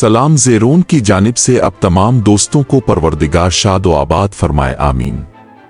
सलाम ज़ेरोन की जानिब से अब तमाम दोस्तों को परवरदिगार शाद व आबाद फरमाए आमीन।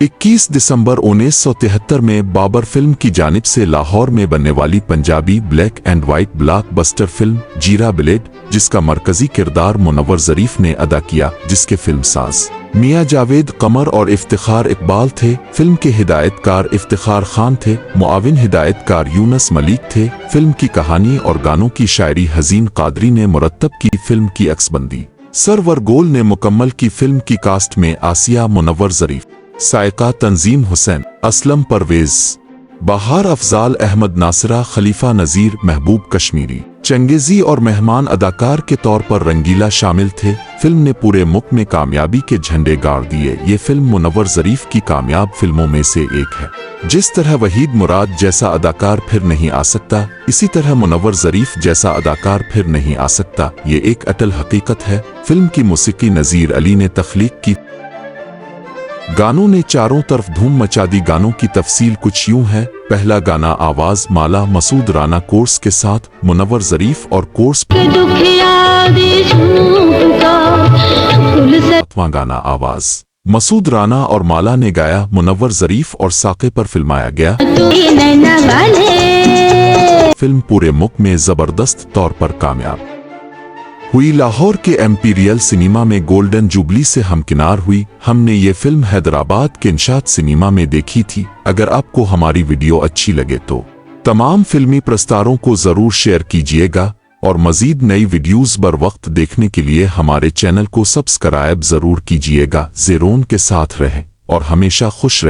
21 दिसंबर 1973 में बाबर फिल्म की जानिब से लाहौर में बनने वाली Punjabi black and white blockbuster film जीरा ब्लेड, जिसका मरकजी किरदार मुनव्वर ज़रीफ ने अदा किया, जिसके फिल्म साज मियां जावेद कमर और इफ्तिखार इकबाल थे। फिल्म के हिदायतकार इफ्तिखार खान थे, मुआविन हिदायतकार यूनस मलिक थे। फिल्म की कहानी और गानों की शायरी हसीन कादरी ने मुरत्तब की। फिल्म की अक्सबंदी सरवर गोल ने मुकम्मल की। फिल्म की कास्ट में आसिया, मुनव्वर ज़रीफ, सायका तंजीम हुसैन, असलम परवेज, बहार अफजाल अहमद, नासिरा, खलीफा नज़ीर, महबूब कश्मीरी, चंगेजी और मेहमान अदाकार के तौर पर रंगीला शामिल थे। फिल्म ने पूरे मुल्क में कामयाबी के झंडे गाड़ दिए। ये फिल्म मुनव्वर ज़रीफ की कामयाब फिल्मों में से एक है। जिस तरह वहीद मुराद जैसा अदाकार फिर नहीं आ सकता, इसी तरह मुनव्वर ज़रीफ जैसा अदाकार फिर नहीं आ सकता। ये एक अटल हकीकत है। फिल्म की मौसीकी नज़ीर अली ने तख्लीक की। गानों ने चारों तरफ धूम मचा दी। गानों की तफसील कुछ यूं है। पहला गाना आवाज माला मसूद राना कोर्स के साथ, मुनव्वर ज़रीफ और कोर्स। सातवां गाना आवाज मसूद राना और माला ने गाया, मुनव्वर ज़रीफ और साक़े पर फिल्माया गया। फिल्म पूरे मुल्क में जबरदस्त तौर पर कामयाब हुई। लाहौर के एम्पीरियल सिनेमा में गोल्डन जुबली से हमकिनार हुई। हमने ये फिल्म हैदराबाद के इंशात सिनेमा में देखी थी। अगर आपको हमारी वीडियो अच्छी लगे तो तमाम फिल्मी प्रस्तारों को जरूर शेयर कीजिएगा और मजीद नई वीडियोस बर वक्त देखने के लिए हमारे चैनल को सब्सक्राइब जरूर कीजिएगा। ज़ेरोन के साथ रहें और हमेशा खुश रहें।